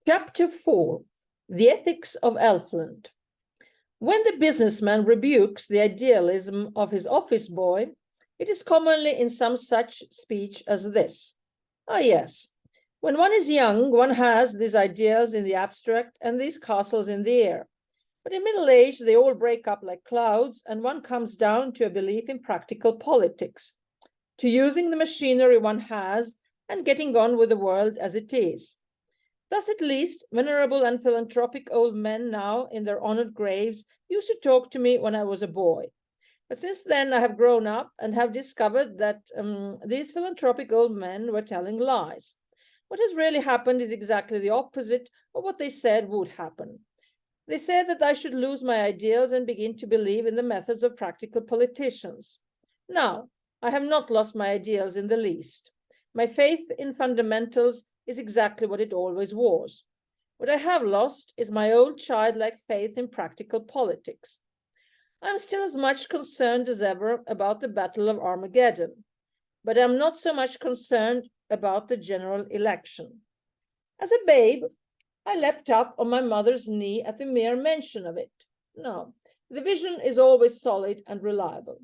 Chapter 4, The Ethics of Elfland. When the businessman rebukes the idealism of his office boy, it is commonly in some such speech as this. Ah, yes, when one is young, one has these ideas in the abstract and these castles in the air. But in middle age, they all break up like clouds, and one comes down to a belief in practical politics, to using the machinery one has and getting on with the world as it is. Thus, at least, venerable and philanthropic old men now in their honored graves used to talk to me when I was a boy. But since then, I have grown up and have discovered that these philanthropic old men were telling lies. What has really happened is exactly the opposite of what they said would happen. They said that I should lose my ideals and begin to believe in the methods of practical politicians. Now, I have not lost my ideals in the least. My faith in fundamentals is exactly what it always was. What I have lost is my old childlike faith in practical politics. I am still as much concerned as ever about the Battle of Armageddon, but I am not so much concerned about the general election. As a babe, I leapt up on my mother's knee at the mere mention of it. No, the vision is always solid and reliable.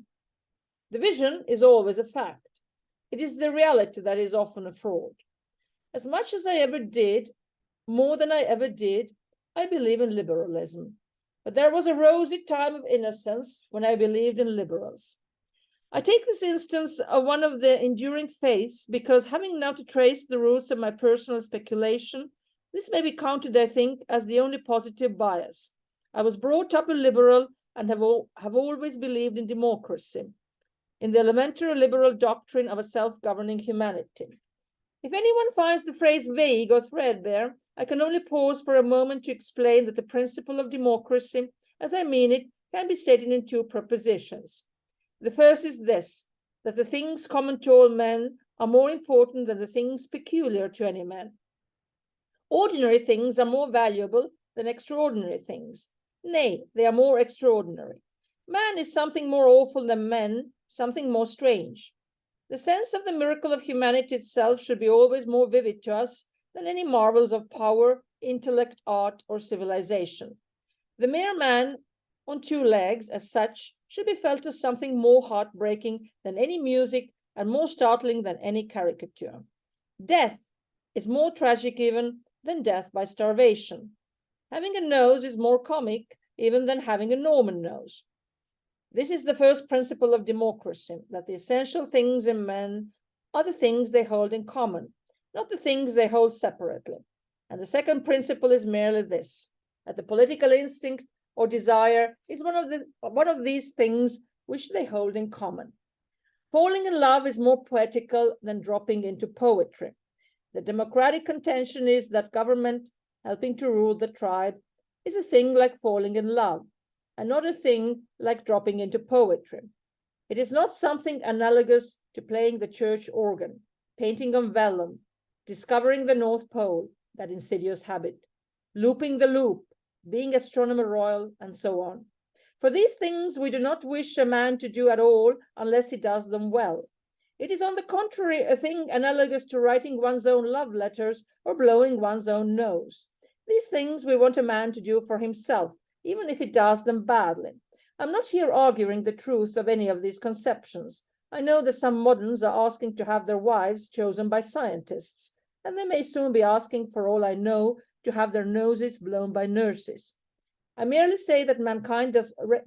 The vision is always a fact. It is the reality that is often a fraud. As much as I ever did, more than I ever did, I believe in liberalism. But there was a rosy time of innocence when I believed in liberals. I take this instance of one of the enduring faiths because, having now to trace the roots of my personal speculation, this may be counted, I think, as the only positive bias. I was brought up a liberal and have always believed in democracy, in the elementary liberal doctrine of a self-governing humanity. If anyone finds the phrase vague or threadbare, I can only pause for a moment to explain that the principle of democracy, as I mean it, can be stated in two propositions. The first is this, that the things common to all men are more important than the things peculiar to any man. Ordinary things are more valuable than extraordinary things. Nay, they are more extraordinary. Man is something more awful than men, something more strange. The sense of the miracle of humanity itself should be always more vivid to us than any marvels of power, intellect, art, or civilization. The mere man on two legs, as such, should be felt as something more heartbreaking than any music and more startling than any caricature. Death is more tragic even than death by starvation. Having a nose is more comic even than having a Norman nose. This is the first principle of democracy, that the essential things in men are the things they hold in common, not the things they hold separately. And the second principle is merely this, that the political instinct or desire is one of these things which they hold in common. Falling in love is more poetical than dropping into poetry. The democratic contention is that government, helping to rule the tribe, is a thing like falling in love, and not a thing like dropping into poetry. It is not something analogous to playing the church organ, painting on vellum, discovering the North Pole, that insidious habit, looping the loop, being astronomer royal, and so on. For these things we do not wish a man to do at all unless he does them well. It is on the contrary a thing analogous to writing one's own love letters or blowing one's own nose. These things we want a man to do for himself, even if he does them badly. I'm not here arguing the truth of any of these conceptions. I know that some moderns are asking to have their wives chosen by scientists, and they may soon be asking, for all I know, to have their noses blown by nurses. I merely say that mankind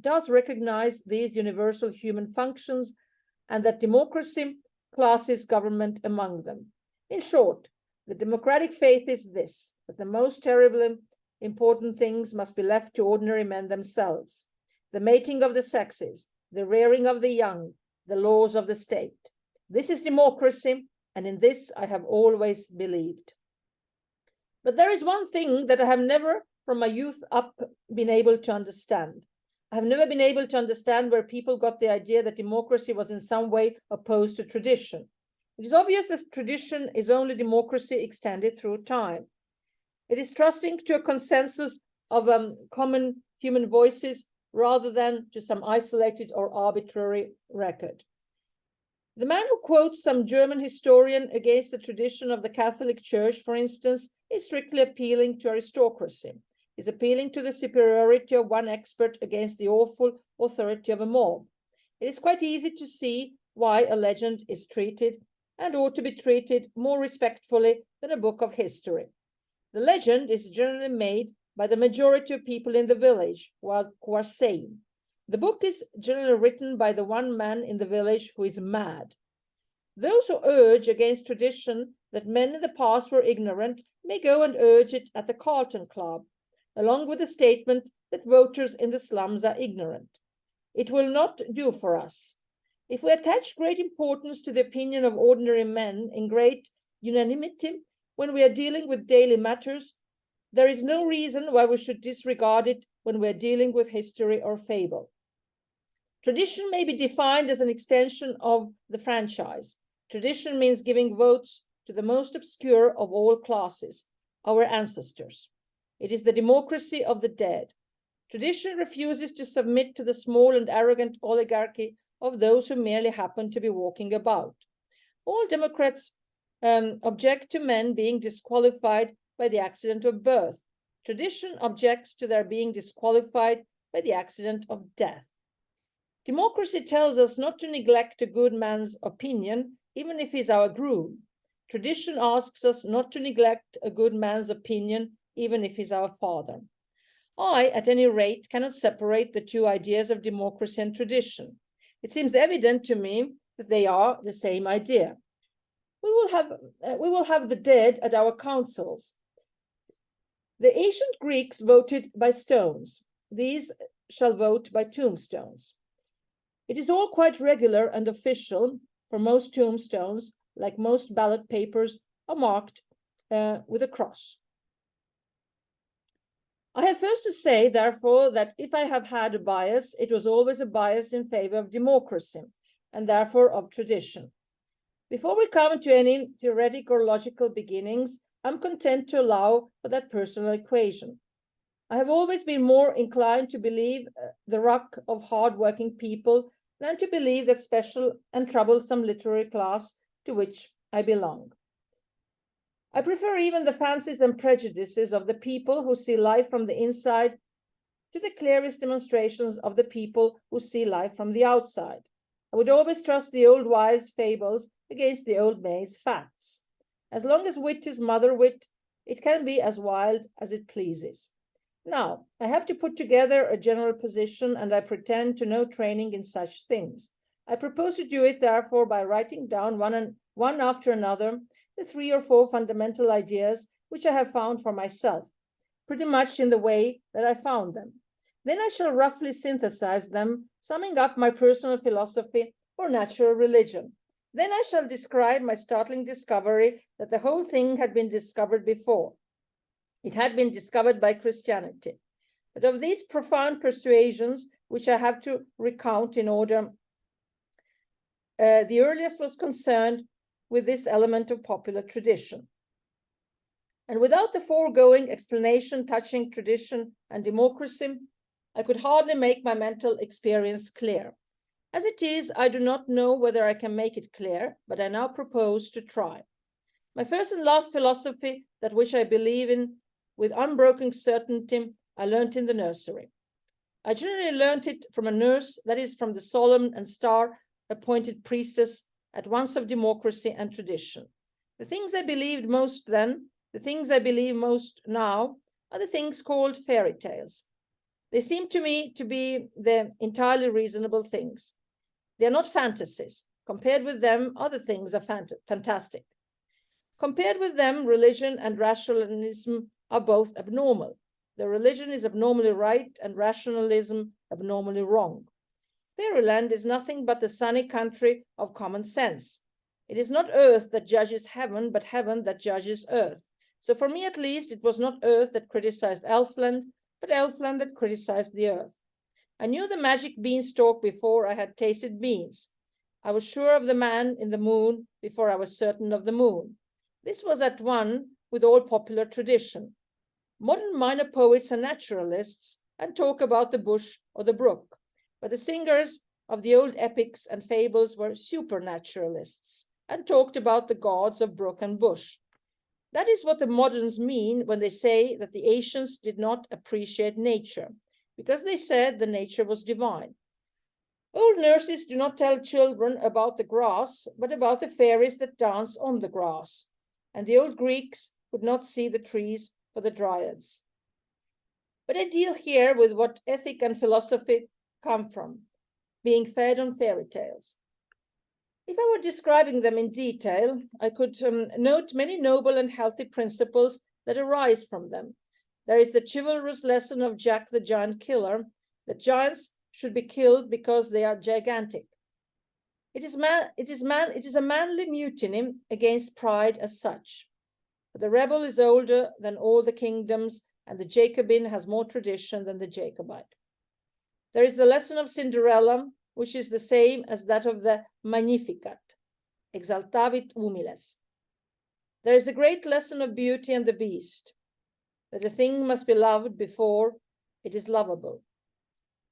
does recognize these universal human functions, and that democracy classes government among them. In short, the democratic faith is this, that the most terribly important things must be left to ordinary men themselves. The mating of the sexes, the rearing of the young, the laws of the state. This is democracy, and in this I have always believed. But there is one thing that I have never, from my youth up, been able to understand. I have never been able to understand where people got the idea that democracy was in some way opposed to tradition. It is obvious that tradition is only democracy extended through time. It is trusting to a consensus of common human voices rather than to some isolated or arbitrary record. The man who quotes some German historian against the tradition of the Catholic Church, for instance, is strictly appealing to aristocracy, is appealing to the superiority of one expert against the awful authority of a mob. It is quite easy to see why a legend is treated and ought to be treated more respectfully than a book of history. The legend is generally made by the majority of people in the village who are sane. The book is generally written by the one man in the village who is mad. Those who urge against tradition that men in the past were ignorant may go and urge it at the Carlton Club, along with the statement that voters in the slums are ignorant. It will not do for us. If we attach great importance to the opinion of ordinary men in great unanimity when we are dealing with daily matters, there is no reason why we should disregard it when we are dealing with history or fable. Tradition may be defined as an extension of the franchise. Tradition means giving votes to the most obscure of all classes, our ancestors. It is the democracy of the dead. Tradition refuses to submit to the small and arrogant oligarchy of those who merely happen to be walking about. All Democrats object to men being disqualified by the accident of birth. Tradition objects to their being disqualified by the accident of death. Democracy tells us not to neglect a good man's opinion, even if he's our groom. Tradition asks us not to neglect a good man's opinion, even if he's our father. I, at any rate, cannot separate the two ideas of democracy and tradition. It seems evident to me that they are the same idea. We will have the dead at our councils. The ancient Greeks voted by stones. These shall vote by tombstones. It is all quite regular and official, for most tombstones, like most ballot papers, are marked with a cross. I have first to say, therefore, that if I have had a bias, it was always a bias in favor of democracy, and therefore of tradition. Before we come to any theoretic or logical beginnings, I'm content to allow for that personal equation. I have always been more inclined to believe the ruck of hard-working people than to believe that special and troublesome literary class to which I belong. I prefer even the fancies and prejudices of the people who see life from the inside to the clearest demonstrations of the people who see life from the outside. I would always trust the old wives' fables against the old maids' facts. As long as wit is mother wit, it can be as wild as it pleases. Now, I have to put together a general position, and I pretend to no training in such things. I propose to do it, therefore, by writing down one after another the 3 or 4 fundamental ideas which I have found for myself, pretty much in the way that I found them. Then I shall roughly synthesize them, summing up my personal philosophy or natural religion. Then I shall describe my startling discovery that the whole thing had been discovered before. It had been discovered by Christianity. But of these profound persuasions, which I have to recount in order, the earliest was concerned with this element of popular tradition. And without the foregoing explanation touching tradition and democracy, I could hardly make my mental experience clear. As it is, I do not know whether I can make it clear, but I now propose to try. My first and last philosophy, that which I believe in with unbroken certainty, I learnt in the nursery. I generally learnt it from a nurse, that is, from the solemn and star-appointed priestess at once of democracy and tradition. The things I believed most then, the things I believe most now, are the things called fairy tales. They seem to me to be the entirely reasonable things. They are not fantasies. Compared with them, other things are fantastic. Compared with them, religion and rationalism are both abnormal. The religion is abnormally right and rationalism abnormally wrong. Fairyland is nothing but the sunny country of common sense. It is not earth that judges heaven, but heaven that judges earth. So for me, at least, it was not earth that criticized Elfland, but Elfland that criticized the earth. I knew the magic beanstalk before I had tasted beans. I was sure of the man in the moon before I was certain of the moon. This was at one with all popular tradition. Modern minor poets are naturalists and talk about the bush or the brook, but the singers of the old epics and fables were supernaturalists and talked about the gods of brook and bush. That is what the moderns mean when they say that the ancients did not appreciate nature, because they said the nature was divine. Old nurses do not tell children about the grass, but about the fairies that dance on the grass. And the old Greeks would not see the trees for the dryads. But I deal here with what ethic and philosophy come from, being fed on fairy tales. If I were describing them in detail, I could note many noble and healthy principles that arise from them. There is the chivalrous lesson of Jack the Giant Killer, that giants should be killed because they are gigantic. It is a manly mutiny against pride as such. But the rebel is older than all the kingdoms, and the Jacobin has more tradition than the Jacobite. There is the lesson of Cinderella, which is the same as that of the Magnificat, exaltavit humiles. There is a great lesson of Beauty and the Beast, that a thing must be loved before it is lovable.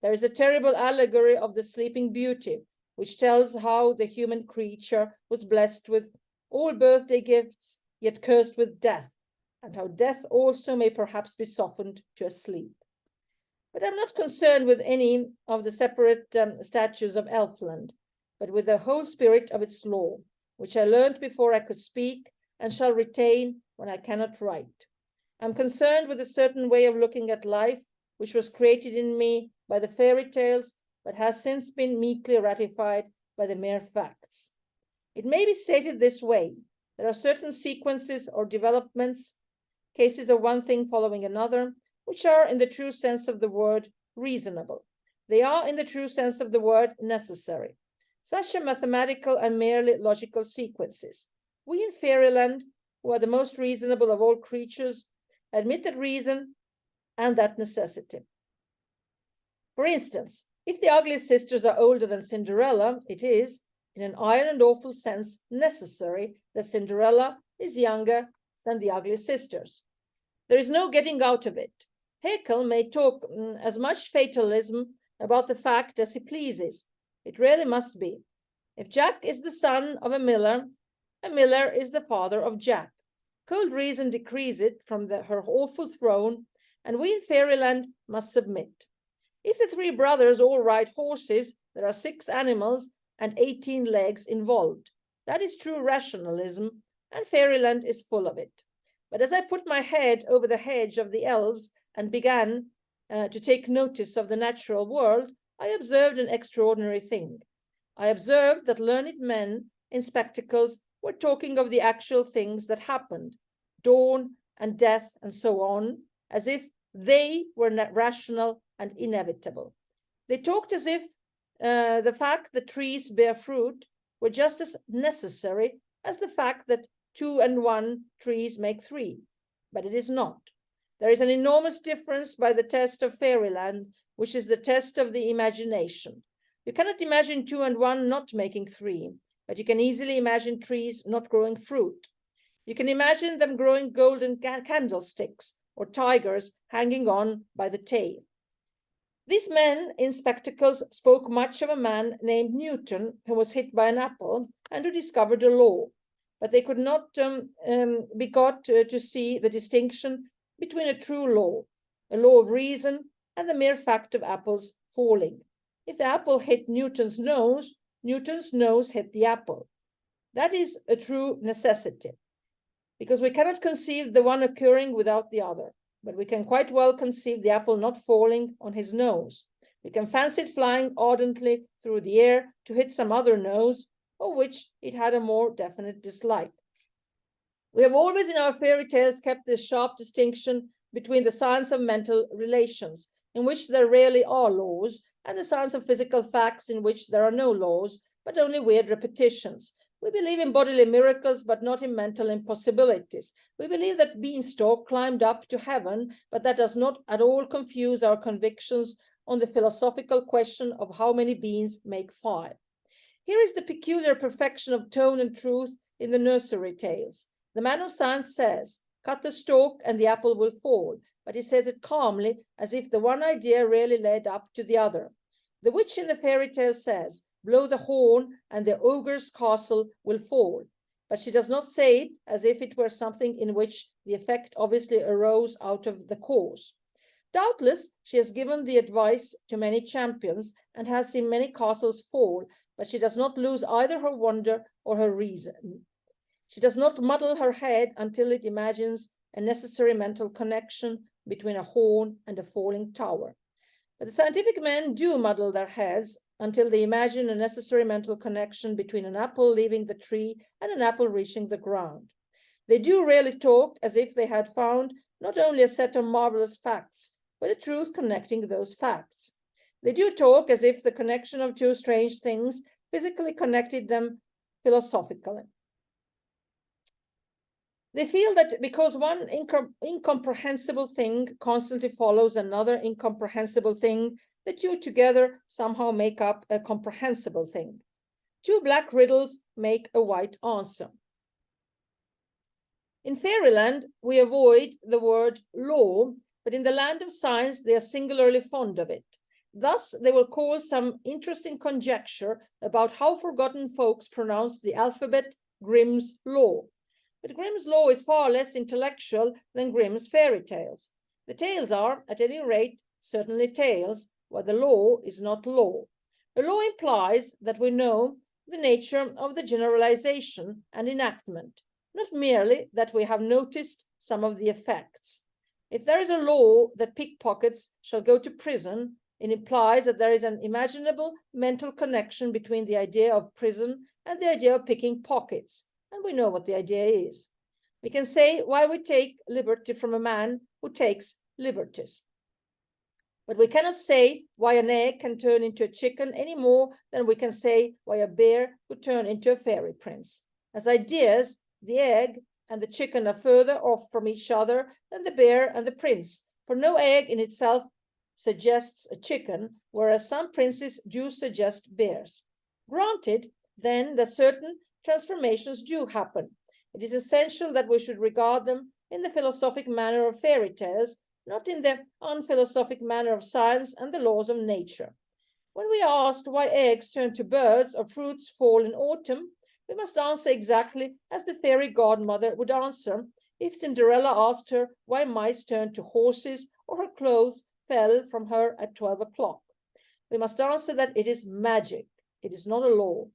There is a terrible allegory of the Sleeping Beauty, which tells how the human creature was blessed with all birthday gifts, yet cursed with death, and how death also may perhaps be softened to a sleep. But I'm not concerned with any of the separate statues of Elfland, but with the whole spirit of its law, which I learned before I could speak and shall retain when I cannot write. I'm concerned with a certain way of looking at life, which was created in me by the fairy tales, but has since been meekly ratified by the mere facts. It may be stated this way: there are certain sequences or developments, cases of one thing following another, which are, in the true sense of the word, reasonable. They are, in the true sense of the word, necessary. Such are mathematical and merely logical sequences. We in Fairyland, who are the most reasonable of all creatures, admit that reason and that necessity. For instance, if the ugly sisters are older than Cinderella, it is, in an iron and awful sense, necessary that Cinderella is younger than the ugly sisters. There is no getting out of it. Haeckel may talk as much fatalism about the fact as he pleases. It really must be. If Jack is the son of a miller is the father of Jack. Cold reason decrees it from her awful throne, and we in Fairyland must submit. If the three brothers all ride horses, there are 6 animals and 18 legs involved. That is true rationalism, and Fairyland is full of it. But as I put my head over the hedge of the elves and began to take notice of the natural world, I observed an extraordinary thing. I observed that learned men in spectacles were talking of the actual things that happened, dawn and death and so on, as if they were rational and inevitable. They talked as if the fact that trees bear fruit were just as necessary as the fact that 2 and 1 trees make 3, but it is not. There is an enormous difference by the test of Fairyland, which is the test of the imagination. You cannot imagine 2 and 1 not making 3, but you can easily imagine trees not growing fruit. You can imagine them growing golden candlesticks or tigers hanging on by the tail. These men in spectacles spoke much of a man named Newton, who was hit by an apple and who discovered a law, but they could not be got to see the distinction between a true law, a law of reason, and the mere fact of apples falling. If the apple hit Newton's nose hit the apple. That is a true necessity, because we cannot conceive the one occurring without the other, but we can quite well conceive the apple not falling on his nose. We can fancy it flying ardently through the air to hit some other nose, of which it had a more definite dislike. We have always in our fairy tales kept this sharp distinction between the science of mental relations, in which there rarely are laws, and the science of physical facts, in which there are no laws, but only weird repetitions. We believe in bodily miracles, but not in mental impossibilities. We believe that Beanstalk climbed up to heaven, but that does not at all confuse our convictions on the philosophical question of how many beans make 5. Here is the peculiar perfection of tone and truth in the nursery tales. The man of science says, cut the stalk and the apple will fall, but he says it calmly, as if the one idea really led up to the other. The witch in the fairy tale says, blow the horn and the ogre's castle will fall. but she does not say it as if it were something in which the effect obviously arose out of the cause. Doubtless, she has given the advice to many champions and has seen many castles fall, but she does not lose either her wonder or her reason. She does not muddle her head until it imagines a necessary mental connection between a horn and a falling tower. But the scientific men do muddle their heads until they imagine a necessary mental connection between an apple leaving the tree and an apple reaching the ground. They do really talk as if they had found not only a set of marvelous facts, but a truth connecting those facts. They do talk as if the connection of two strange things physically connected them philosophically. They feel that because one incomprehensible thing constantly follows another incomprehensible thing, the two together somehow make up a comprehensible thing. Two black riddles make a white answer. In fairyland, we avoid the word law, but in the land of science, they are singularly fond of it. Thus, they will call some interesting conjecture about how forgotten folks pronounce the alphabet Grimm's Law. But Grimm's Law is far less intellectual than Grimm's fairy tales. The tales are, at any rate, certainly tales, while the law is not law. A law implies that we know the nature of the generalization and enactment, not merely that we have noticed some of the effects. If there is a law that pickpockets shall go to prison, it implies that there is an imaginable mental connection between the idea of prison and the idea of picking pockets, and we know what the idea is. We can say why we take liberty from a man who takes liberties. But we cannot say why an egg can turn into a chicken any more than we can say why a bear could turn into a fairy prince. As ideas, the egg and the chicken are further off from each other than the bear and the prince, for no egg in itself suggests a chicken, whereas some princes do suggest bears. Granted, then, that certain transformations do happen. It is essential that we should regard them in the philosophic manner of fairy tales, not in the unphilosophic manner of science and the laws of nature. When we are asked why eggs turn to birds or fruits fall in autumn, we must answer exactly as the fairy godmother would answer if Cinderella asked her why mice turned to horses or her clothes fell from her at 12 o'clock. We must answer that it is magic. It is not a law,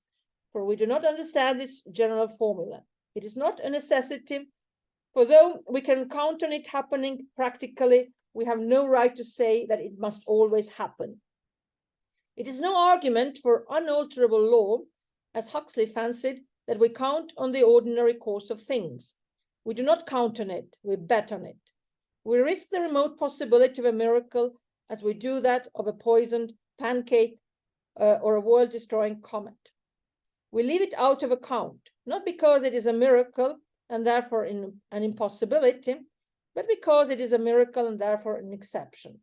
for we do not understand this general formula. It is not a necessity, for though we can count on it happening practically, we have no right to say that it must always happen. It is no argument for unalterable law, as Huxley fancied, that we count on the ordinary course of things. We do not count on it, we bet on it. We risk the remote possibility of a miracle as we do that of a poisoned pancake or a world-destroying comet. We leave it out of account, not because it is a miracle and therefore an impossibility, but because it is a miracle and therefore an exception.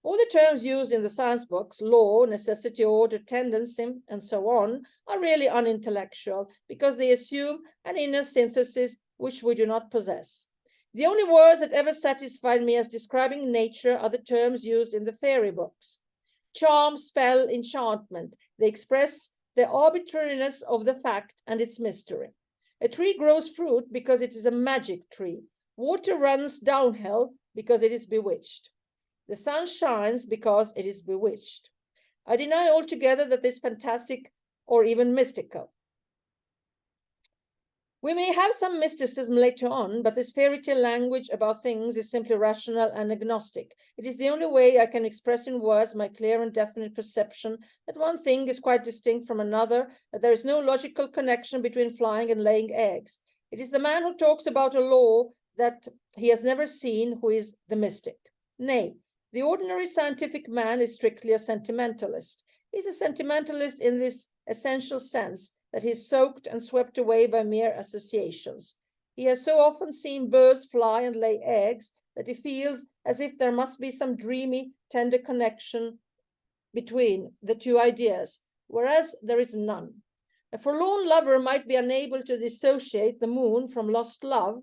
All the terms used in the science books, law, necessity, order, tendency, and so on, are really unintellectual because they assume an inner synthesis which we do not possess. The only words that ever satisfied me as describing nature are the terms used in the fairy books. Charm, spell, enchantment. They express the arbitrariness of the fact and its mystery. A tree grows fruit because it is a magic tree. Water runs downhill because it is bewitched. The sun shines because it is bewitched. I deny altogether that this is fantastic or even mystical. We may have some mysticism later on, but this fairy tale language about things is simply rational and agnostic. It is the only way I can express in words my clear and definite perception that one thing is quite distinct from another, that there is no logical connection between flying and laying eggs. It is the man who talks about a law that he has never seen who is the mystic. Nay, the ordinary scientific man is strictly a sentimentalist. He is a sentimentalist in this essential sense, that he is soaked and swept away by mere associations. He has so often seen birds fly and lay eggs that he feels as if there must be some dreamy, tender connection between the two ideas, whereas there is none. A forlorn lover might be unable to dissociate the moon from lost love,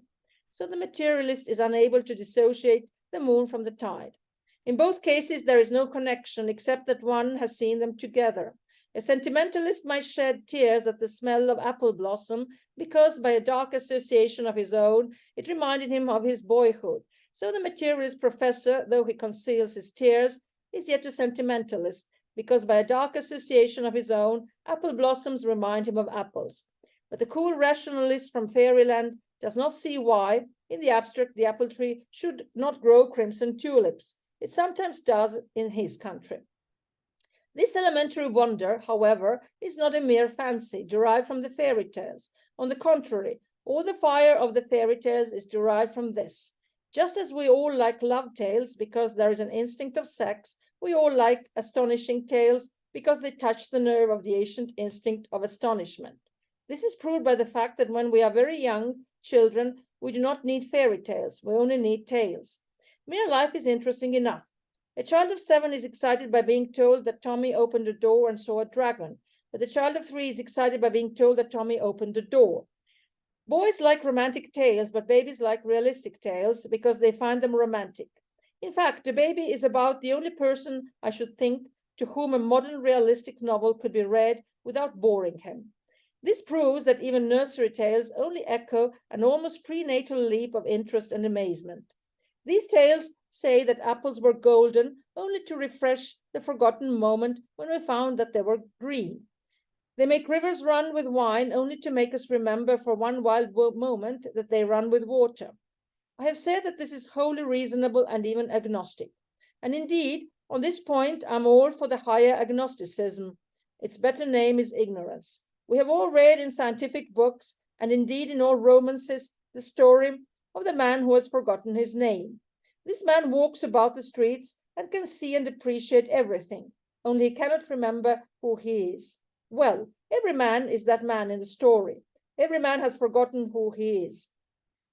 so the materialist is unable to dissociate the moon from the tide. In both cases, there is no connection except that one has seen them together. A sentimentalist might shed tears at the smell of apple blossom because, by a dark association of his own, it reminded him of his boyhood. So the materialist professor, though he conceals his tears, is yet a sentimentalist, because by a dark association of his own, apple blossoms remind him of apples. But the cool rationalist from fairyland does not see why, in the abstract, the apple tree should not grow crimson tulips. It sometimes does in his country. This elementary wonder, however, is not a mere fancy derived from the fairy tales. On the contrary, all the fire of the fairy tales is derived from this. Just as we all like love tales because there is an instinct of sex, we all like astonishing tales because they touch the nerve of the ancient instinct of astonishment. This is proved by the fact that when we are very young children, we do not need fairy tales, we only need tales. Mere life is interesting enough. A child of 7 is excited by being told that Tommy opened a door and saw a dragon, but a child of 3 is excited by being told that Tommy opened a door. Boys like romantic tales, but babies like realistic tales because they find them romantic. In fact, a baby is about the only person, I should think, to whom a modern realistic novel could be read without boring him. This proves that even nursery tales only echo an almost prenatal leap of interest and amazement. These tales say that apples were golden only to refresh the forgotten moment when we found that they were green. They make rivers run with wine only to make us remember for one wild moment that they run with water. I have said that this is wholly reasonable and even agnostic. And indeed, on this point, I'm all for the higher agnosticism. Its better name is ignorance. We have all read in scientific books, and indeed in all romances, the story of the man who has forgotten his name. This man walks about the streets and can see and appreciate everything, only he cannot remember who he is. Well, every man is that man in the story. Every man has forgotten who he is.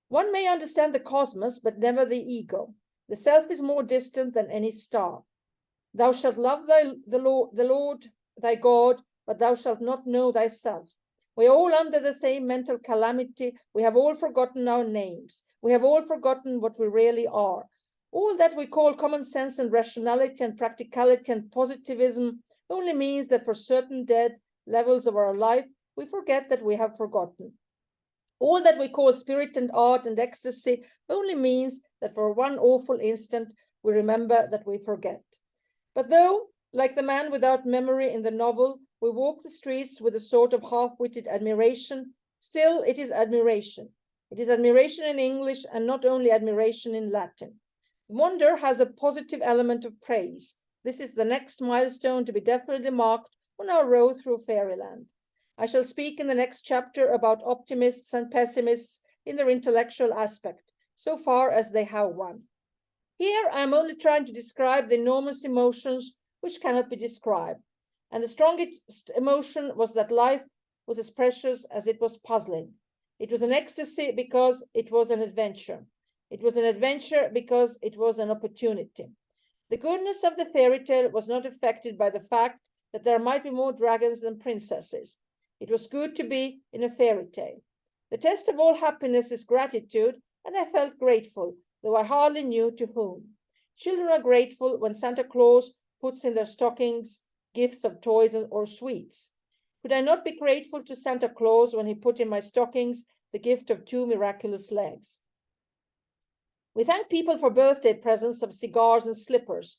One may understand the cosmos, but never the ego. The self is more distant than any star. Thou shalt love the Lord thy God, but thou shalt not know thyself. We are all under the same mental calamity. We have all forgotten our names. We have all forgotten what we really are. All that we call common sense and rationality and practicality and positivism only means that for certain dead levels of our life, we forget that we have forgotten. All that we call spirit and art and ecstasy only means that for one awful instant, we remember that we forget. But though, like the man without memory in the novel, we walk the streets with a sort of half-witted admiration, still it is admiration. It is admiration in English and not only admiration in Latin. Wonder has a positive element of praise. This is the next milestone to be definitely marked on our road through fairyland. I shall speak in the next chapter about optimists and pessimists in their intellectual aspect, so far as they have one. Here I am only trying to describe the enormous emotions which cannot be described. And the strongest emotion was that life was as precious as it was puzzling. It was an ecstasy because it was an adventure. It was an adventure because it was an opportunity. The goodness of the fairy tale was not affected by the fact that there might be more dragons than princesses. It was good to be in a fairy tale. The test of all happiness is gratitude, and I felt grateful, though I hardly knew to whom. Children are grateful when Santa Claus puts in their stockings gifts of toys or sweets. Could I not be grateful to Santa Claus when he put in my stockings the gift of 2 miraculous legs? We thank people for birthday presents of cigars and slippers.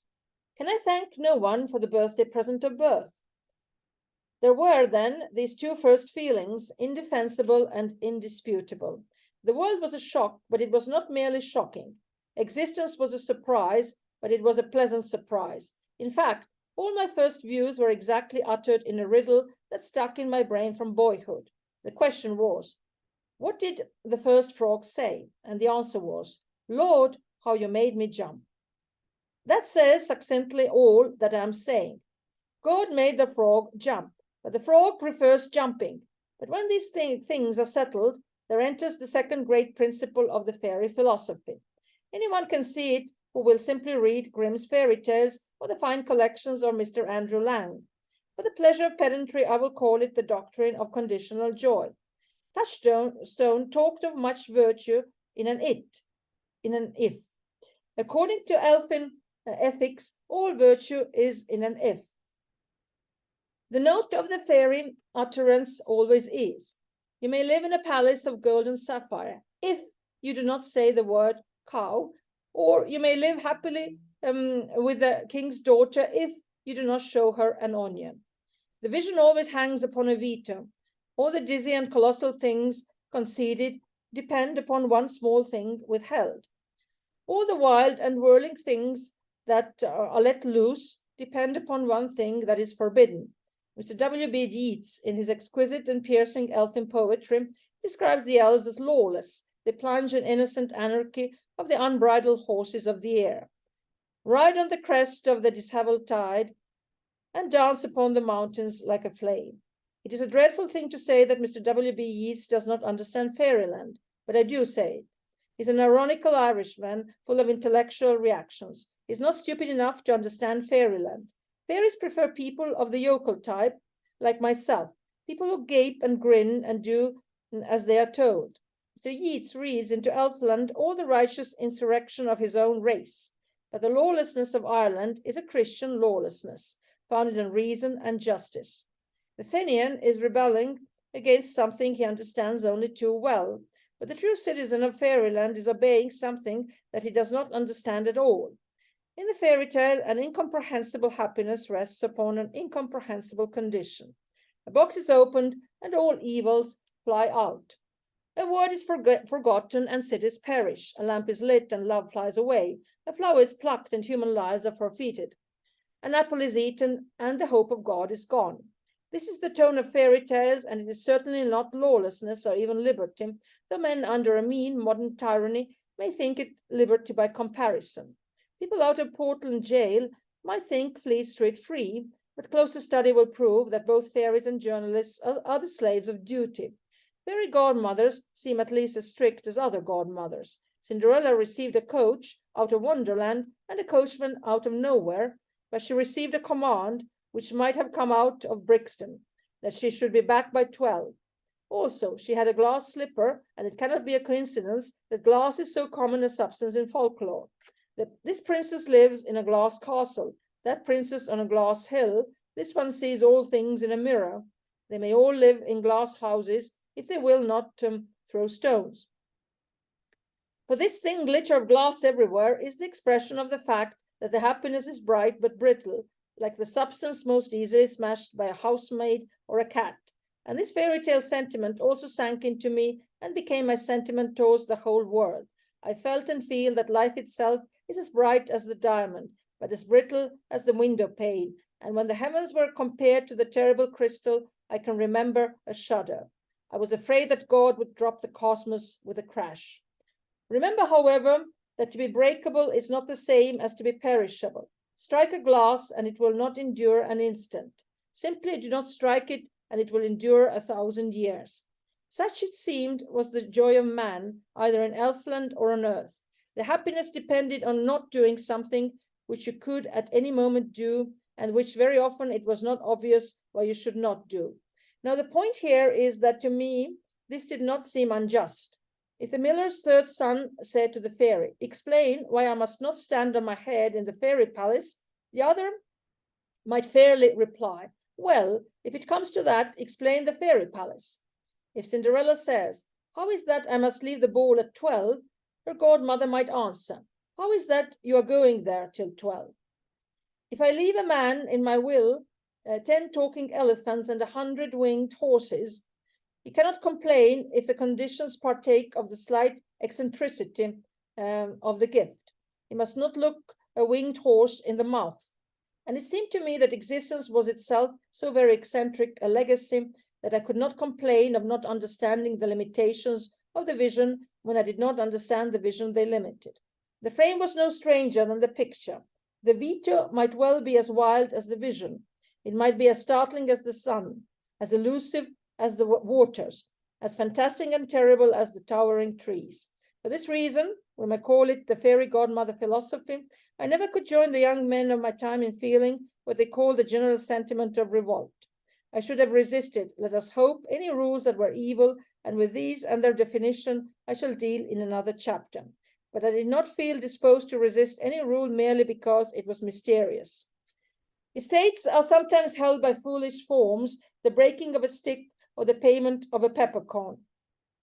Can I thank no one for the birthday present of birth? There were then these 2 first feelings, indefensible and indisputable. The world was a shock, but it was not merely shocking. Existence was a surprise, but it was a pleasant surprise. In fact, all my first views were exactly uttered in a riddle that stuck in my brain from boyhood. The question was, what did the first frog say? And the answer was, Lord, how you made me jump. That says succinctly all that I am saying. God made the frog jump, but the frog prefers jumping. But when these things are settled, there enters the second great principle of the fairy philosophy. Anyone can see it who will simply read Grimm's fairy tales or the fine collections of Mr. Andrew Lang. For the pleasure of pedantry, I will call it the doctrine of conditional joy. Touchstone talked of much virtue in an if. According to elfin ethics, all virtue is in an if. The note of the fairy utterance always is, you may live in a palace of gold and sapphire if you do not say the word cow, or you may live happily with the king's daughter if you do not show her an onion. The vision always hangs upon a veto. All the dizzy and colossal things conceded depend upon one small thing withheld. All the wild and whirling things that are let loose depend upon one thing that is forbidden. Mr. W.B. Yeats, in his exquisite and piercing elfin poetry, describes the elves as lawless. They plunge in innocent anarchy of the unbridled horses of the air, ride on the crest of the dishevelled tide, and dance upon the mountains like a flame. It is a dreadful thing to say that Mr. W.B. Yeats does not understand fairyland, but I do say it. He's an ironical Irishman full of intellectual reactions. He's not stupid enough to understand fairyland. Fairies prefer people of the yokel type, like myself, people who gape and grin and do as they are told. Mr. Yeats reads into Elfland all the righteous insurrection of his own race, but the lawlessness of Ireland is a Christian lawlessness, founded on reason and justice. The Fenian is rebelling against something he understands only too well, but the true citizen of fairyland is obeying something that he does not understand at all. In the fairy tale, an incomprehensible happiness rests upon an incomprehensible condition. A box is opened, and all evils fly out. A word is forgotten, and cities perish. A lamp is lit, and love flies away. A flower is plucked, and human lives are forfeited. An apple is eaten, and the hope of God is gone. This is the tone of fairy tales, and it is certainly not lawlessness or even liberty, though men under a mean modern tyranny may think it liberty by comparison. People out of Portland jail might think Fleet Street free, but closer study will prove that both fairies and journalists are the slaves of duty. Fairy godmothers seem at least as strict as other godmothers. Cinderella received a coach out of Wonderland and a coachman out of nowhere, but she received a command which might have come out of Brixton, that she should be back by 12. Also, she had a glass slipper, and it cannot be a coincidence that glass is so common a substance in folklore. This princess lives in a glass castle, that princess on a glass hill, this one sees all things in a mirror. They may all live in glass houses if they will not throw stones. For this thin glitter of glass everywhere is the expression of the fact that the happiness is bright but brittle, like the substance most easily smashed by a housemaid or a cat. And this fairy tale sentiment also sank into me and became my sentiment towards the whole world. I felt and feel that life itself is as bright as the diamond, but as brittle as the window pane. And when the heavens were compared to the terrible crystal, I can remember a shudder. I was afraid that God would drop the cosmos with a crash. Remember, however, that to be breakable is not the same as to be perishable. Strike a glass and it will not endure an instant. Simply do not strike it and it will endure 1,000 years. Such, it seemed, was the joy of man, either in Elfland or on earth. The happiness depended on not doing something which you could at any moment do, and which very often it was not obvious why you should not do. Now, the point here is that to me, this did not seem unjust. If the miller's third son said to the fairy, "Explain why I must not stand on my head in the fairy palace," the other might fairly reply, "Well, if it comes to that, explain the fairy palace." If Cinderella says, "How is that I must leave the ball at 12?" her godmother might answer, "How is that you are going there till 12? If I leave a man in my will 10 talking elephants and 100 winged horses, he cannot complain if the conditions partake of the slight eccentricity of the gift. He must not look a winged horse in the mouth." And it seemed to me that existence was itself so very eccentric a legacy that I could not complain of not understanding the limitations of the vision when I did not understand the vision they limited. The frame was no stranger than the picture. The veto might well be as wild as the vision. It might be as startling as the sun, as elusive as the waters, as fantastic and terrible as the towering trees. For this reason, we may call it the fairy godmother philosophy, I never could join the young men of my time in feeling what they call the general sentiment of revolt. I should have resisted, let us hope, any rules that were evil, and with these and their definition I shall deal in another chapter. But I did not feel disposed to resist any rule merely because it was mysterious. Estates are sometimes held by foolish forms, the breaking of a stick or the payment of a peppercorn.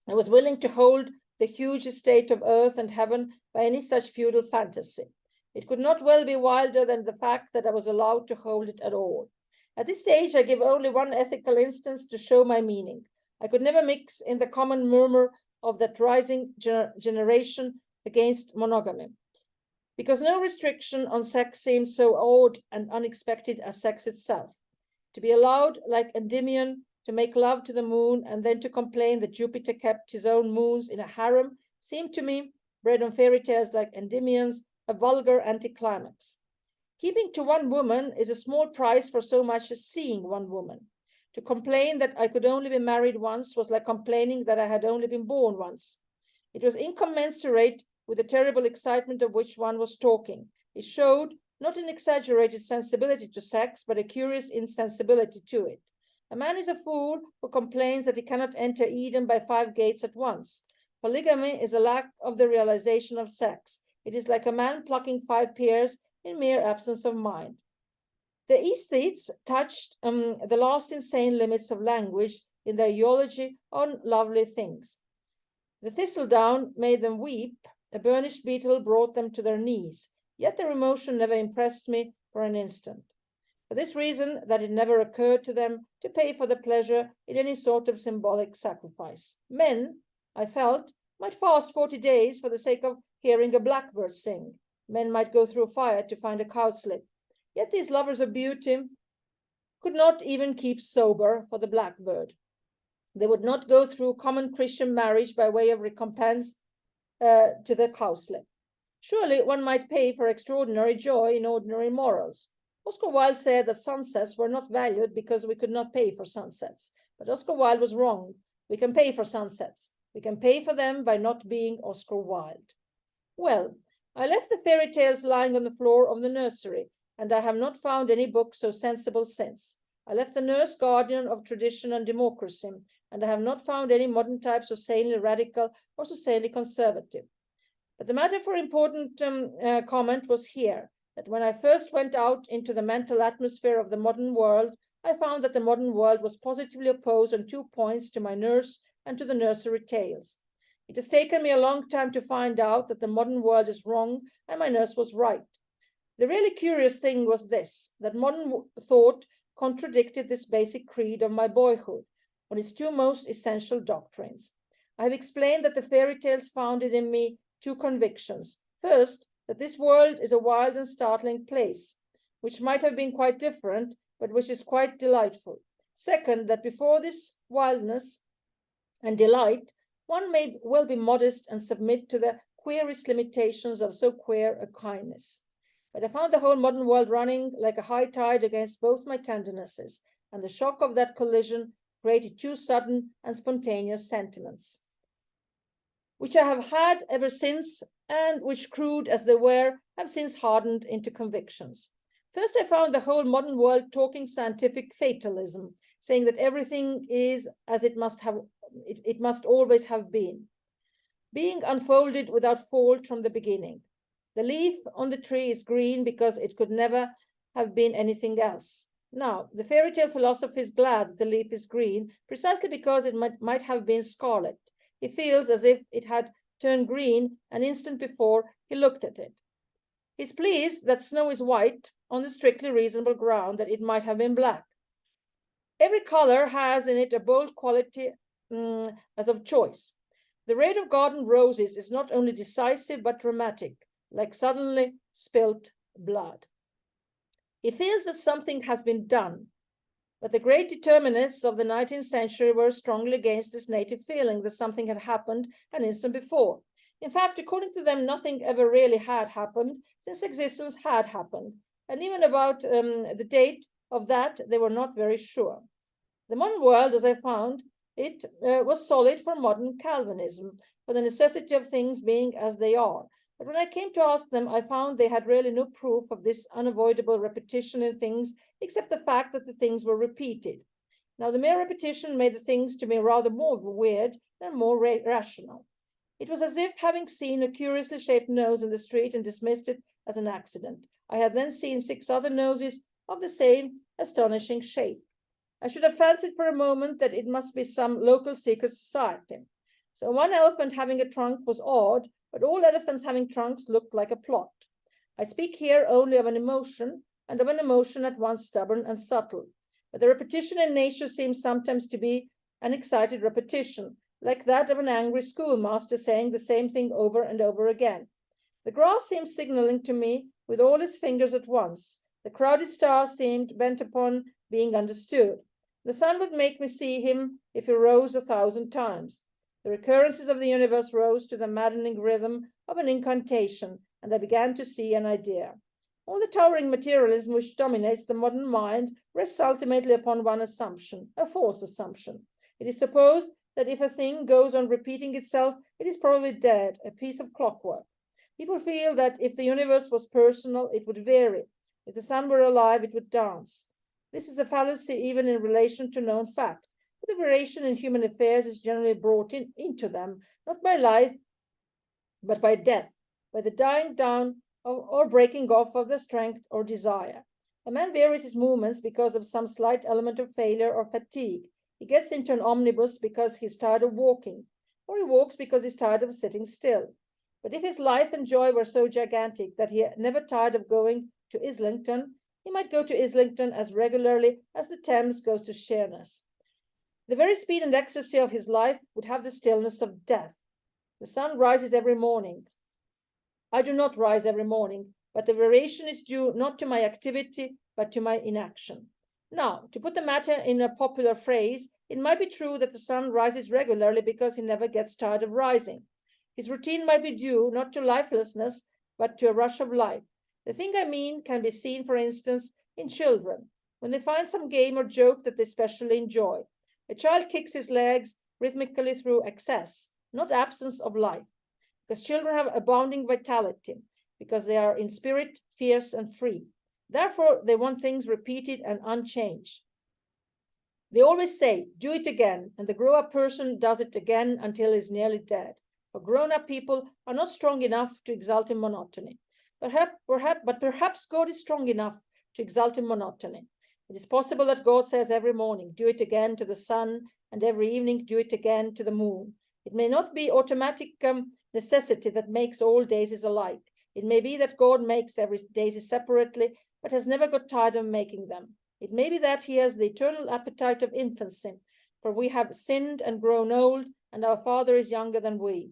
I was willing to hold the huge estate of earth and heaven by any such feudal fantasy. It could not well be wilder than the fact that I was allowed to hold it at all. At this stage, I give only one ethical instance to show my meaning. I could never mix in the common murmur of that rising generation against monogamy, because no restriction on sex seemed so odd and unexpected as sex itself. To be allowed, like Endymion, to make love to the moon and then to complain that Jupiter kept his own moons in a harem seemed to me, bred on fairy tales like Endymion's, a vulgar anticlimax. Keeping to one woman is a small price for so much as seeing one woman. To complain that I could only be married once was like complaining that I had only been born once. It was incommensurate with the terrible excitement of which one was talking. It showed not an exaggerated sensibility to sex, but a curious insensibility to it. A man is a fool who complains that he cannot enter Eden by 5 gates at once. Polygamy is a lack of the realization of sex. It is like a man plucking 5 pears in mere absence of mind. The aesthetes touched the last insane limits of language in their eulogy on lovely things. The thistledown made them weep, a burnished beetle brought them to their knees, yet their emotion never impressed me for an instant. For this reason, that it never occurred to them to pay for the pleasure in any sort of symbolic sacrifice. Men, I felt, might fast 40 days for the sake of hearing a blackbird sing. Men might go through fire to find a cowslip. Yet these lovers of beauty could not even keep sober for the blackbird. They would not go through common Christian marriage by way of recompense to the cowslip. Surely one might pay for extraordinary joy in ordinary morals. Oscar Wilde said that sunsets were not valued because we could not pay for sunsets. But Oscar Wilde was wrong. We can pay for sunsets. We can pay for them by not being Oscar Wilde. Well, I left the fairy tales lying on the floor of the nursery, and I have not found any book so sensible since. I left the nurse guardian of tradition and democracy, and I have not found any modern type so sanely radical or so sanely conservative. But the matter for important comment was here, that when I first went out into the mental atmosphere of the modern world, I found that the modern world was positively opposed on 2 points to my nurse and to the nursery tales. It has taken me a long time to find out that the modern world is wrong and my nurse was right. The really curious thing was this, that modern thought contradicted this basic creed of my boyhood on its 2 most essential doctrines. I have explained that the fairy tales founded in me 2 convictions. First, that this world is a wild and startling place, which might have been quite different, but which is quite delightful. Second, that before this wildness and delight, one may well be modest and submit to the queerest limitations of so queer a kindness. But I found the whole modern world running like a high tide against both my tendernesses, and the shock of that collision created 2 sudden and spontaneous sentiments, which I have had ever since, and which, crude as they were, have since hardened into convictions. First, I found the whole modern world talking scientific fatalism, saying that everything is as it must always have been, being unfolded without fault from the beginning. The leaf on the tree is green because it could never have been anything else. Now, the fairy tale philosopher is glad that the leaf is green precisely because it might have been scarlet. He feels as if it had turned green an instant before he looked at it. He's pleased that snow is white on the strictly reasonable ground that it might have been black. Every color has in it a bold quality as of choice. The red of garden roses is not only decisive but dramatic, like suddenly spilt blood. He feels that something has been done, but the great determinists of the 19th century were strongly against this native feeling that something had happened an instant before. In fact, according to them, nothing ever really had happened, since existence had happened. And even about the date of that, they were not very sure. The modern world, as I found it, was solid for modern Calvinism, for the necessity of things being as they are. But when I came to ask them, I found they had really no proof of this unavoidable repetition in things, except the fact that the things were repeated. Now, the mere repetition made the things to me rather more weird than more rational. It was as if, having seen a curiously shaped nose in the street and dismissed it as an accident, I had then seen 6 other noses of the same astonishing shape. I should have fancied for a moment that it must be some local secret society. So one elephant having a trunk was odd, but all elephants having trunks looked like a plot. I speak here only of an emotion, and of an emotion at once stubborn and subtle. But the repetition in nature seems sometimes to be an excited repetition, like that of an angry schoolmaster saying the same thing over and over again. The grass seemed signaling to me with all his fingers at once. The crowded stars seemed bent upon being understood. The sun would make me see him if he rose 1,000 times. The recurrences of the universe rose to the maddening rhythm of an incantation, and I began to see an idea. All the towering materialism which dominates the modern mind rests ultimately upon one assumption, a false assumption. It is supposed that if a thing goes on repeating itself, it is probably dead, a piece of clockwork. People feel that if the universe was personal, it would vary. If the sun were alive, it would dance. This is a fallacy even in relation to known fact. The variation in human affairs is generally brought into them, not by life, but by death, by the dying down or breaking off of the strength or desire. A man varies his movements because of some slight element of failure or fatigue. He gets into an omnibus because he's tired of walking, or he walks because he's tired of sitting still. But if his life and joy were so gigantic that he never tired of going to Islington, he might go to Islington as regularly as the Thames goes to Sheerness. The very speed and ecstasy of his life would have the stillness of death. The sun rises every morning. I do not rise every morning, but the variation is due not to my activity, but to my inaction. Now, to put the matter in a popular phrase, it might be true that the sun rises regularly because he never gets tired of rising. His routine might be due not to lifelessness, but to a rush of life. The thing I mean can be seen, for instance, in children, when they find some game or joke that they specially enjoy. A child kicks his legs rhythmically through excess, not absence of life, because children have abounding vitality, because they are in spirit fierce and free. Therefore, they want things repeated and unchanged. They always say, do it again, and the grown-up person does it again until he's nearly dead. For grown-up people are not strong enough to exult in monotony. But perhaps God is strong enough to exult in monotony. It is possible that God says every morning, do it again to the sun, and every evening, do it again to the moon. It may not be automatic necessity that makes all daisies alike. It may be that God makes every daisy separately, but has never got tired of making them. It may be that he has the eternal appetite of infancy, for we have sinned and grown old, and our Father is younger than we.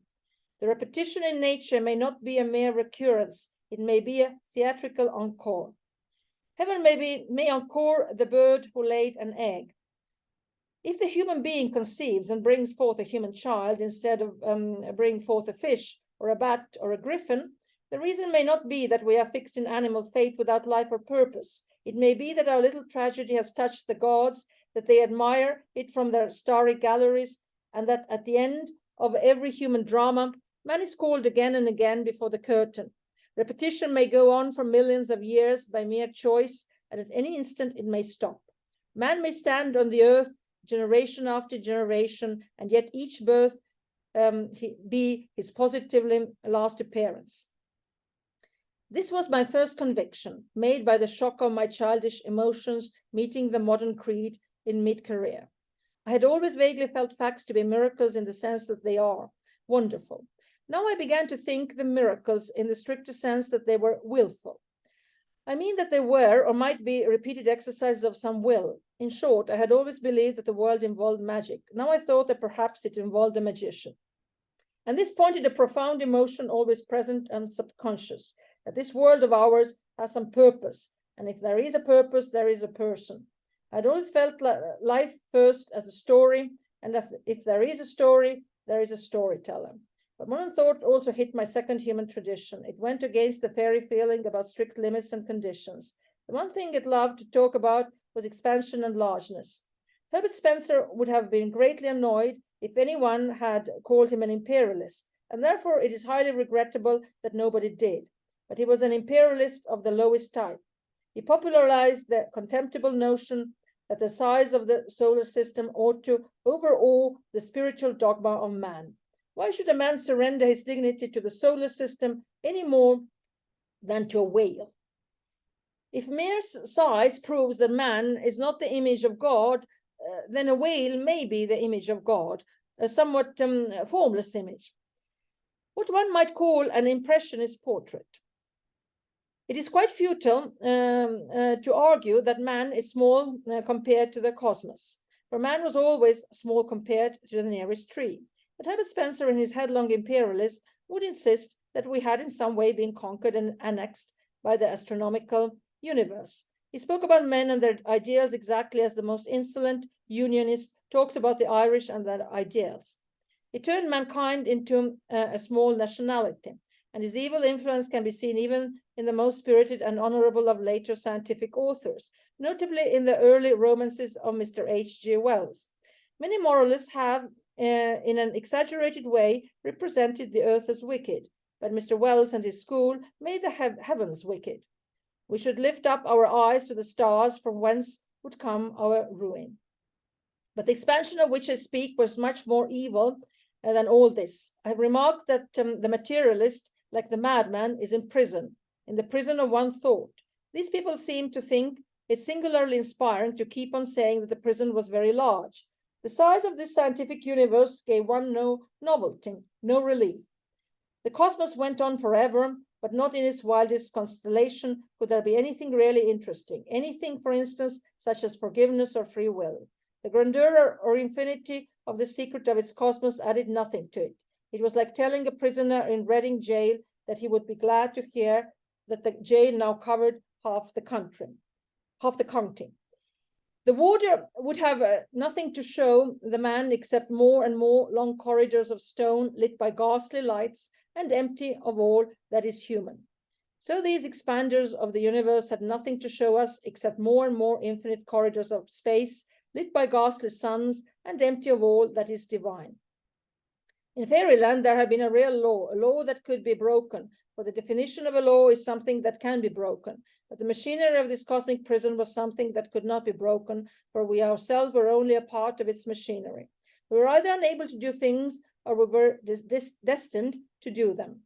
The repetition in nature may not be a mere recurrence. It may be a theatrical encore. Heaven may encore the bird who laid an egg. If the human being conceives and brings forth a human child instead of bringing forth a fish or a bat or a griffin, the reason may not be that we are fixed in animal fate without life or purpose. It may be that our little tragedy has touched the gods, that they admire it from their starry galleries, and that at the end of every human drama, man is called again and again before the curtain. Repetition may go on for millions of years by mere choice, and at any instant it may stop. Man may stand on the earth generation after generation, and yet each birth be his positively last appearance. This was my first conviction, made by the shock of my childish emotions meeting the modern creed in mid-career. I had always vaguely felt facts to be miracles in the sense that they are wonderful. Now I began to think the miracles in the stricter sense that they were willful. I mean that they were or might be repeated exercises of some will. In short, I had always believed that the world involved magic. Now I thought that perhaps it involved a magician. And this pointed a profound emotion always present and subconscious, that this world of ours has some purpose. And if there is a purpose, there is a person. I'd always felt life first as a story, and if there is a story, there is a storyteller. But modern thought also hit my second human tradition. It went against the fairy feeling about strict limits and conditions. The one thing it loved to talk about was expansion and largeness. Herbert Spencer would have been greatly annoyed if anyone had called him an imperialist, and therefore it is highly regrettable that nobody did. But he was an imperialist of the lowest type. He popularized the contemptible notion that the size of the solar system ought to overawe the spiritual dogma of man. Why should a man surrender his dignity to the solar system any more than to a whale? If mere size proves that man is not the image of God, then a whale may be the image of God, a somewhat formless image. What one might call an impressionist portrait. It is quite futile to argue that man is small compared to the cosmos, for man was always small compared to the nearest tree. But Herbert Spencer, in his headlong imperialism, would insist that we had in some way been conquered and annexed by the astronomical universe. He spoke about men and their ideals exactly as the most insolent unionist talks about the Irish and their ideals. He turned mankind into a small nationality, and his evil influence can be seen even in the most spirited and honorable of later scientific authors, notably in the early romances of Mr. H.G. Wells. Many moralists have, in an exaggerated way, represented the earth as wicked, but Mr. Wells and his school made the heavens wicked. We should lift up our eyes to the stars from whence would come our ruin. But the expansion of which I speak was much more evil than all this. I have remarked that the materialist, like the madman, is in prison, in the prison of one thought. These people seem to think it singularly inspiring to keep on saying that the prison was very large. The size of this scientific universe gave one no novelty, no relief. The cosmos went on forever, but not in its wildest constellation could there be anything really interesting, anything, for instance, such as forgiveness or free will. The grandeur or infinity of the secret of its cosmos added nothing to it. It was like telling a prisoner in Reading jail that he would be glad to hear that the jail now covered half the county. The warder would have nothing to show the man except more and more long corridors of stone lit by ghastly lights and empty of all that is human. So these expanders of the universe had nothing to show us except more and more infinite corridors of space lit by ghastly suns and empty of all that is divine. In fairyland, there had been a real law, a law that could be broken, for the definition of a law is something that can be broken. But the machinery of this cosmic prison was something that could not be broken, for we ourselves were only a part of its machinery. We were either unable to do things or we were destined to do them.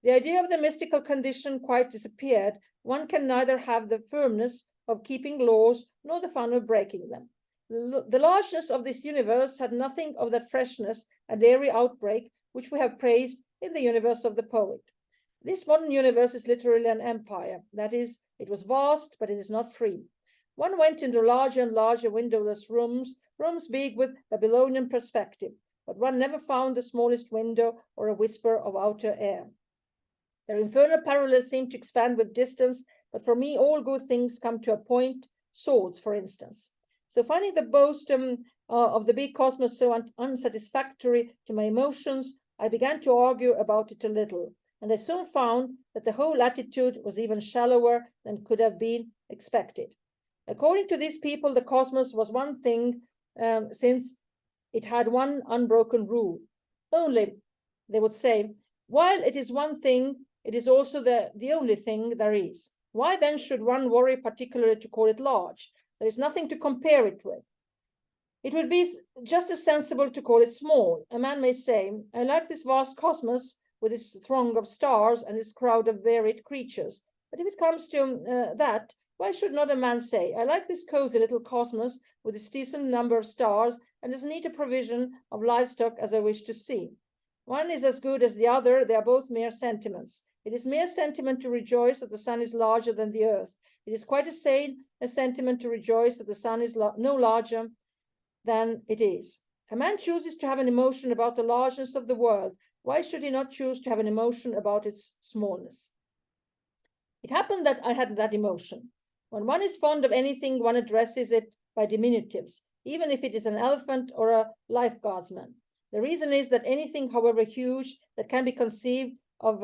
The idea of the mystical condition quite disappeared. One can neither have the firmness of keeping laws nor the fun of breaking them. The largeness of this universe had nothing of that freshness and airy outbreak which we have praised in the universe of the poet. This modern universe is literally an empire. That is, it was vast, but it is not free. One went into larger and larger windowless rooms big with Babylonian perspective, but one never found the smallest window or a whisper of outer air. Their infernal parallels seem to expand with distance, but for me all good things come to a point, swords, for instance. So finding the boast of the big cosmos so unsatisfactory to my emotions, I began to argue about it a little, and I soon found that the whole attitude was even shallower than could have been expected. According to these people, the cosmos was one thing since it had one unbroken rule. Only, they would say, while it is one thing, it is also the only thing there is. Why then should one worry particularly to call it large? There is nothing to compare it with. It would be just as sensible to call it small. A man may say, I like this vast cosmos with its throng of stars and its crowd of varied creatures. But if it comes to that, why should not a man say, I like this cozy little cosmos with its decent number of stars and as neat a provision of livestock as I wish to see? One is as good as the other. They are both mere sentiments. It is mere sentiment to rejoice that the sun is larger than the earth. It is quite as sane a sentiment to rejoice that the sun is no larger than it is. A man chooses to have an emotion about the largeness of the world. Why should he not choose to have an emotion about its smallness? It happened that I had that emotion. When one is fond of anything, one addresses it by diminutives, even if it is an elephant or a lifeguardsman. The reason is that anything, however huge, that can be conceived of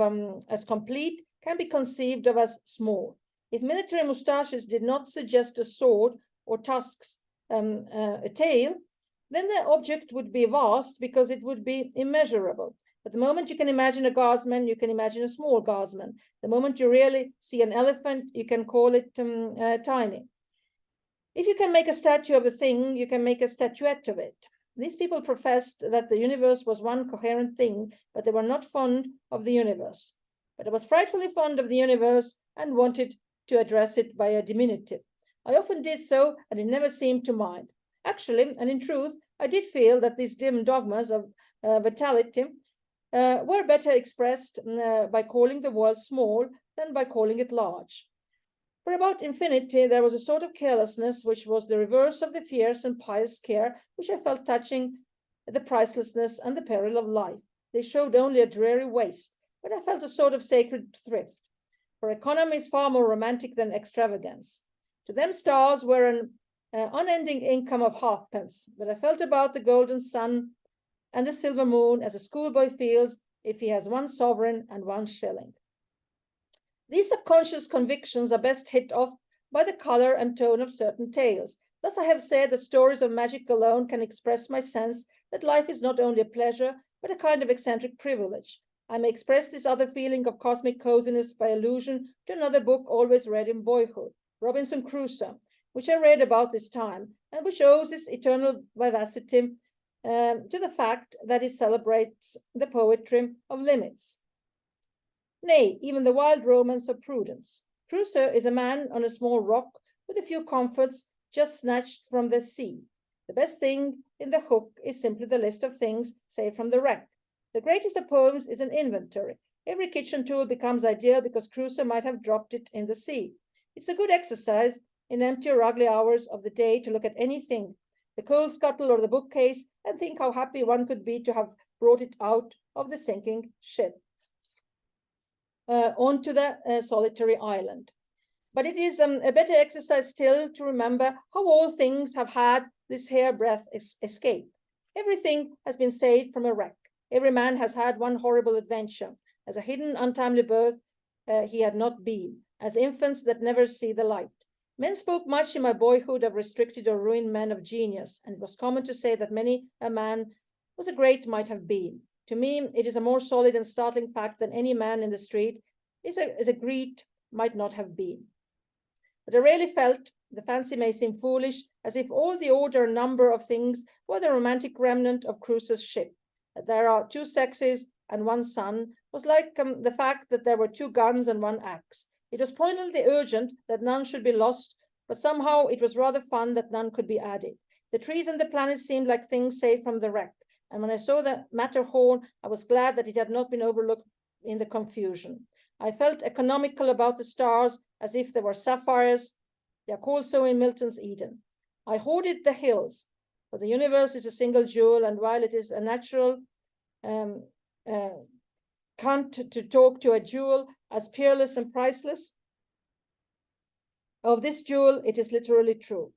as complete, can be conceived of as small. If military moustaches did not suggest a sword or tusks a tail, then the object would be vast because it would be immeasurable. But the moment you can imagine a guardsman, you can imagine a small guardsman. The moment you really see an elephant, you can call it tiny. If you can make a statue of a thing, you can make a statuette of it. These people professed that the universe was one coherent thing, but they were not fond of the universe. But I was frightfully fond of the universe and wanted to address it by a diminutive. I often did so, and it never seemed to mind. Actually, and in truth, I did feel that these dim dogmas of vitality were better expressed by calling the world small than by calling it large. For about infinity, there was a sort of carelessness which was the reverse of the fierce and pious care which I felt touching the pricelessness and the peril of life. They showed only a dreary waste, but I felt a sort of sacred thrift. For economy is far more romantic than extravagance. To them, stars were an unending income of halfpence, but I felt about the golden sun and the silver moon as a schoolboy feels if he has 1 sovereign and 1 shilling. These subconscious convictions are best hit off by the color and tone of certain tales. Thus I have said that stories of magic alone can express my sense that life is not only a pleasure, but a kind of eccentric privilege. I may express this other feeling of cosmic coziness by allusion to another book always read in boyhood, Robinson Crusoe, which I read about this time, and which owes its eternal vivacity to the fact that it celebrates the poetry of limits. Nay, even the wild romance of prudence. Crusoe is a man on a small rock with a few comforts just snatched from the sea. The best thing in the hook is simply the list of things saved from the wreck. The greatest of poems is an inventory. Every kitchen tool becomes ideal because Crusoe might have dropped it in the sea. It's a good exercise in empty or ugly hours of the day to look at anything, the coal scuttle or the bookcase, and think how happy one could be to have brought it out of the sinking ship onto the solitary island. But it is a better exercise still to remember how all things have had this hairbreadth escape. Everything has been saved from a wreck. Every man has had one horrible adventure. As a hidden, untimely birth, he had not been, as infants that never see the light. Men spoke much in my boyhood of restricted or ruined men of genius, and it was common to say that many a man was a great might have been. To me, it is a more solid and startling fact than any man in the street is a great might not have been. But I really felt, the fancy may seem foolish, as if all the order and number of things were the romantic remnant of Crusoe's ship. That there are 2 sexes and 1 sun was like the fact that there were 2 guns and 1 axe. It was poignantly urgent that none should be lost, but somehow it was rather fun that none could be added. The trees and the planets seemed like things saved from the wreck, and when I saw the Matterhorn, I was glad that it had not been overlooked in the confusion. I felt economical about the stars, as if they were sapphires. They are called so in Milton's Eden. I hoarded the hills, for the universe is a single jewel, and while it is a natural cant to talk to a jewel as peerless and priceless, of this jewel it is literally true.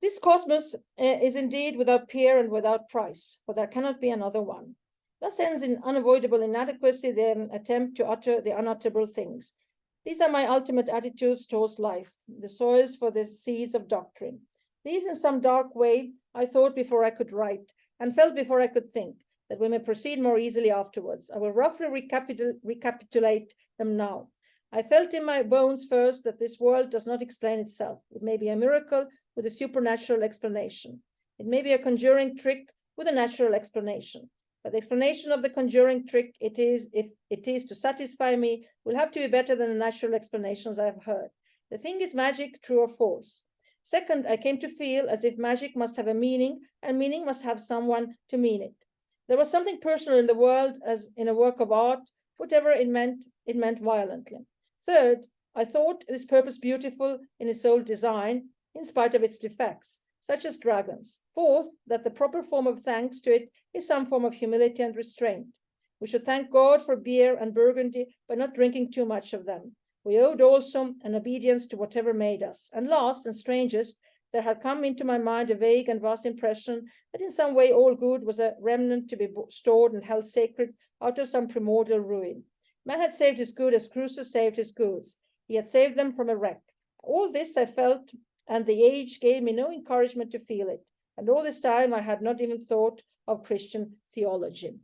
This cosmos is indeed without peer and without price, for there cannot be another one. Thus ends in unavoidable inadequacy the attempt to utter the unutterable things. These are my ultimate attitudes towards life, the soils for the seeds of doctrine. These in some dark way I thought before I could write, and felt before I could think, that we may proceed more easily afterwards. I will roughly recapitulate them now. I felt in my bones first that this world does not explain itself. It may be a miracle with a supernatural explanation. It may be a conjuring trick with a natural explanation. But the explanation of the conjuring trick, if it is to satisfy me, will have to be better than the natural explanations I have heard. The thing is magic, true or false. Second, I came to feel as if magic must have a meaning, and meaning must have someone to mean it. There was something personal in the world, as in a work of art. Whatever it meant violently. Third, I thought this purpose beautiful in its sole design, in spite of its defects, such as dragons. Fourth, that the proper form of thanks to it is some form of humility and restraint. We should thank God for beer and burgundy by not drinking too much of them. We owed also an obedience to whatever made us. And last and strangest, there had come into my mind a vague and vast impression that in some way all good was a remnant to be stored and held sacred out of some primordial ruin. Man had saved his good as Crusoe saved his goods. He had saved them from a wreck. All this I felt, and the age gave me no encouragement to feel it. And all this time I had not even thought of Christian theology.